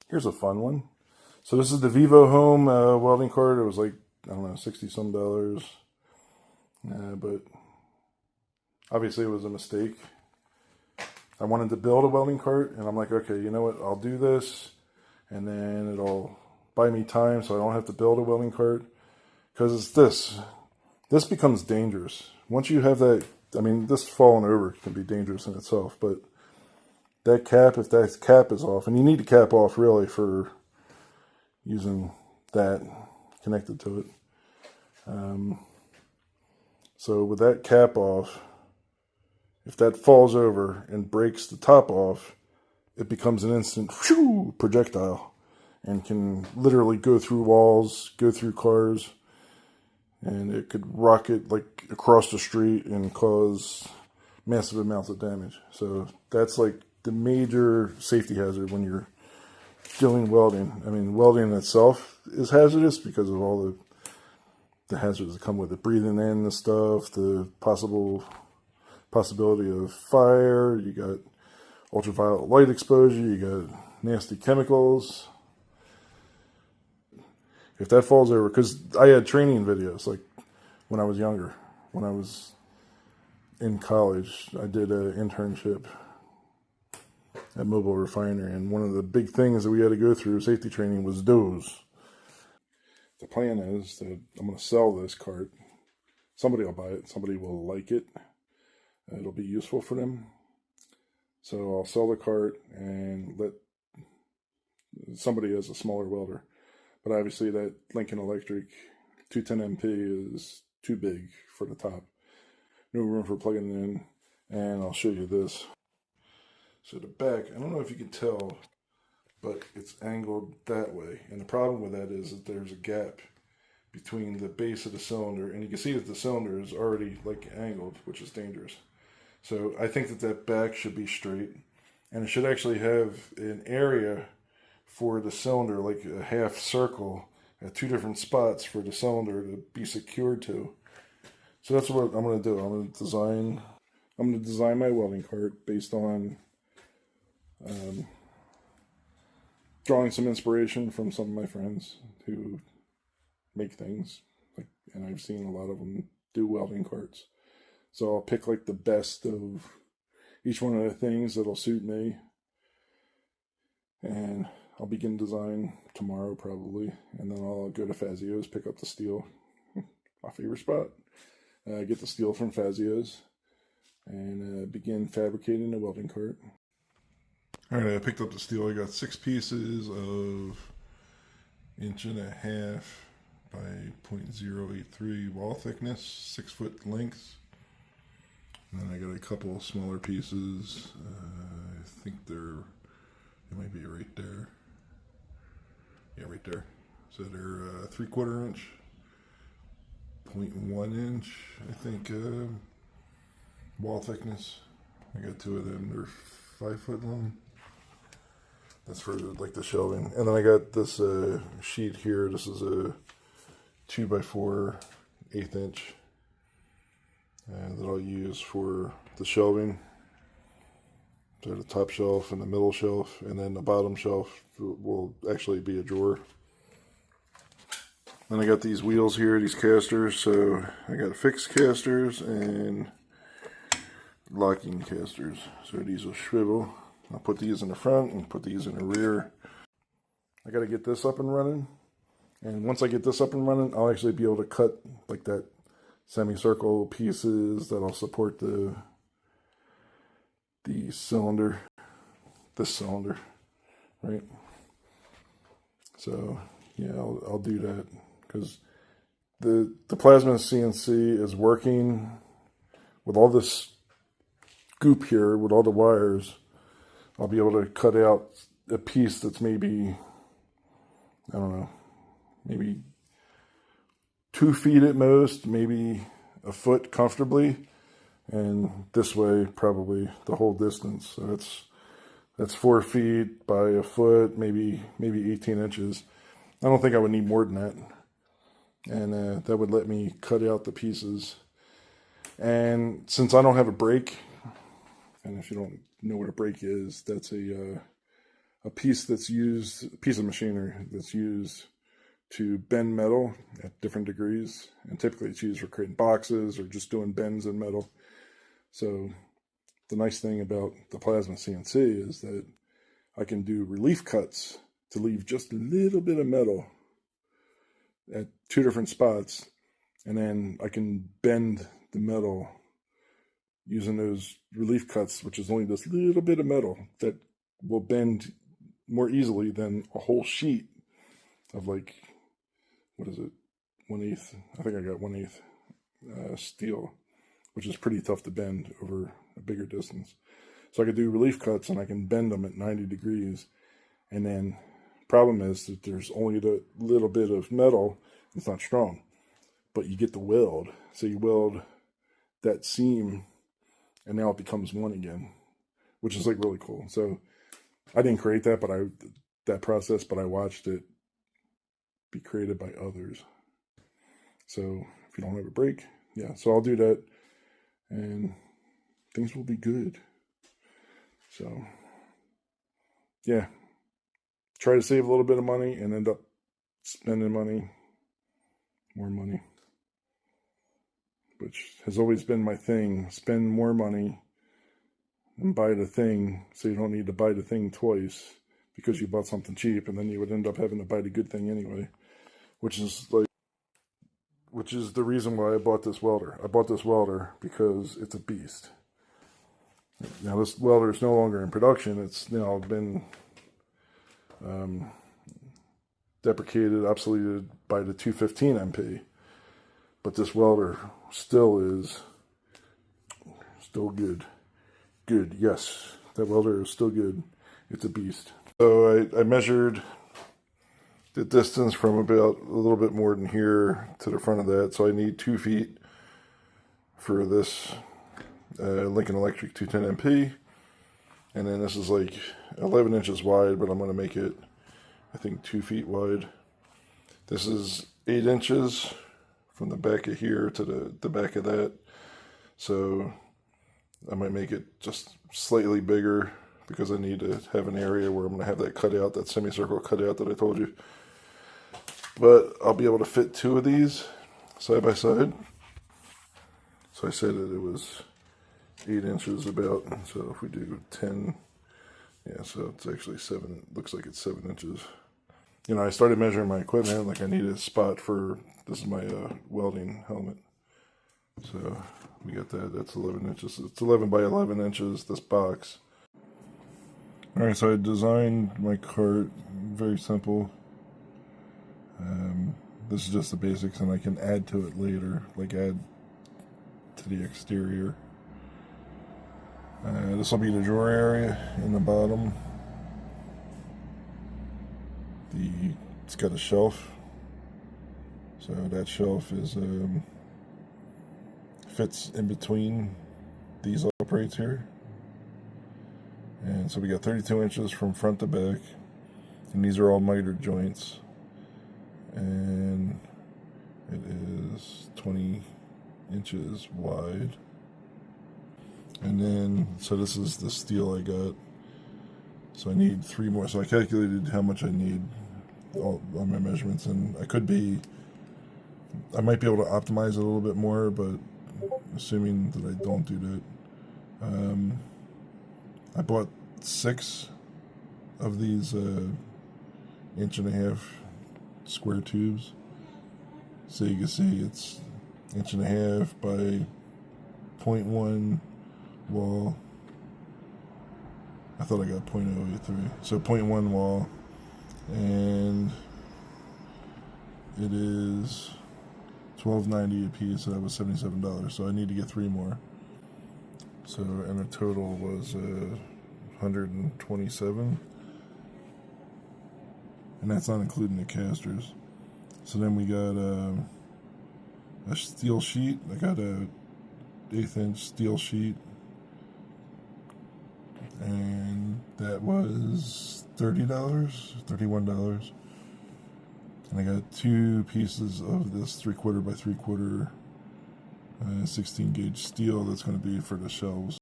Here's a fun one. So this is the VIVOHOME welding cart. It was like, I don't know, $60 some. But obviously it was a mistake. I wanted to build a welding cart, and I'm like, okay, you know what? I'll do this, and then it'll buy me time so I don't have to build a welding cart. Because it's this becomes dangerous. Once you have that, I mean, this falling over can be dangerous in itself, but that cap, if that cap is off, and you need to cap off really for using that connected to it. So with that cap off, if that falls over and breaks the top off, it becomes an instant whew, projectile and can literally go through walls, go through cars, and it could rocket like across the street and cause massive amounts of damage. So that's like the major safety hazard when you're doing welding. I mean, welding itself is hazardous because of all the hazards that come with it. Breathing in the stuff, the possibility of fire, you got ultraviolet light exposure, you got nasty chemicals. If that falls over, because I had training videos, like when I was younger, when I was in college, I did an internship at Mobile Refinery, and one of the big things that we had to go through safety training was those. The plan is that I'm going to sell this cart. Somebody will buy it. Somebody will like it. It'll be useful for them. So I'll sell the cart and let somebody as a smaller welder. But obviously that Lincoln Electric 210 MP is too big for the top. No room for plugging it in. And I'll show you this. So the back, I don't know if you can tell, but it's angled that way. And the problem with that is that there's a gap between the base of the cylinder, and you can see that the cylinder is already like angled, which is dangerous. So I think that that back should be straight, and it should actually have an area for the cylinder, like a half circle at two different spots for the cylinder to be secured to. So that's what I'm going to do. I'm going to design my welding cart based on drawing some inspiration from some of my friends who make things, and I've seen a lot of them do welding carts. So I'll pick like the best of each one of the things that'll suit me, and I'll begin design tomorrow probably, and then I'll go to Fazio's, pick up the steel, my favorite spot, get the steel from Fazio's, and begin fabricating a welding cart. Alright, I picked up the steel. I got 6 pieces of 1.5" by 0.083 wall thickness, 6 foot length. And then I got a couple smaller pieces. I think they might be right there. Yeah, right there. So they're 3/4 inch, 0.1 inch, I think, wall thickness. I got 2 of them. They're 5 foot long. That's for like the shelving. And then I got this sheet here. This is a 2x4 1/8 inch that I'll use for the shelving. So the top shelf and the middle shelf, and then the bottom shelf will actually be a drawer. Then I got these wheels here, these casters. So I got fixed casters and locking casters. So these will swivel. I'll put these in the front and put these in the rear. I got to get this up and running. And once I get this up and running, I'll actually be able to cut like that semicircle pieces that'll support the cylinder, this cylinder, right? So yeah, I'll do that because the plasma CNC is working with all this goop here, with all the wires. I'll be able to cut out a piece that's maybe, I don't know, maybe 2 feet at most, maybe a foot comfortably, and this way probably the whole distance. So that's 4 feet by a foot, maybe 18 inches. I don't think I would need more than that, and that would let me cut out the pieces. And since I don't have a brake, and if you don't know what a brake is, that's a a piece of machinery that's used to bend metal at different degrees, and typically it's used for creating boxes or just doing bends in metal. So the nice thing about the plasma CNC is that I can do relief cuts to leave just a little bit of metal at two different spots, and then I can bend the metal using those relief cuts, which is only this little bit of metal that will bend more easily than a whole sheet of, like, what is it, 1/8? I think I got 1/8 steel, which is pretty tough to bend over a bigger distance. So I could do relief cuts and I can bend them at 90 degrees. And then problem is that there's only the little bit of metal. It's not strong, but you get the weld. So you weld that seam and now it becomes one again, which is like really cool. So I didn't create that, that process, but I watched it be created by others. So if you don't have a break, yeah, so I'll do that and things will be good. So yeah, try to save a little bit of money and end up spending more money, which has always been my thing. Spend more money and buy the thing so you don't need to buy the thing twice because you bought something cheap, and then you would end up having to buy the good thing anyway, which is the reason why I bought this welder. I bought this welder because it's a beast. Now this welder is no longer in production. It's now been deprecated, obsoleted by the 215 MP. But this welder still is good. Good, yes. That welder is still good. It's a beast. So I measured the distance from about a little bit more than here to the front of that. So I need 2 feet for this Lincoln Electric 210 MP. And then this is like 11 inches wide, but I'm going to make it, I think, 2 feet wide. This is 8 inches from the back of here to the back of that. So I might make it just slightly bigger because I need to have an area where I'm going to have that cutout, that semicircle cutout that I told you. But I'll be able to fit 2 of these side by side. So I said that it was 8 inches about. So if we do 10, yeah, so it's actually 7. Looks like it's 7 inches. You know, I started measuring my equipment. Like I need a spot for, this is my welding helmet. So we got that. That's 11 inches. It's 11 by 11 inches, this box. Alright, so I designed my cart. Very simple. This is just the basics, and I can add to it later, like add to the exterior. This will be the drawer area in the bottom. It's got a shelf, so that shelf is fits in between these uprights here. And so we got 32 inches from front to back, and these are all miter joints, and it is 20 inches wide. And then, so this is the steel I got, so I need 3 more. So I calculated how much I need on my measurements, and I might be able to optimize it a little bit more, but assuming that I don't do that, I bought 6 of these 1.5 inch square tubes. So you can see it's 1.5 inch by 0.1 wall. I thought I got 0.083. So 0.1 wall, and it is $12.90 a piece, so that was $77. So I need to get 3 more. So, and the total was $127, and that's not including the casters. So then we got a steel sheet. I got a 1/8 inch steel sheet, and that was $31. And I got 2 pieces of this 3/4 by 3/4 16 gauge steel that's going to be for the shelves.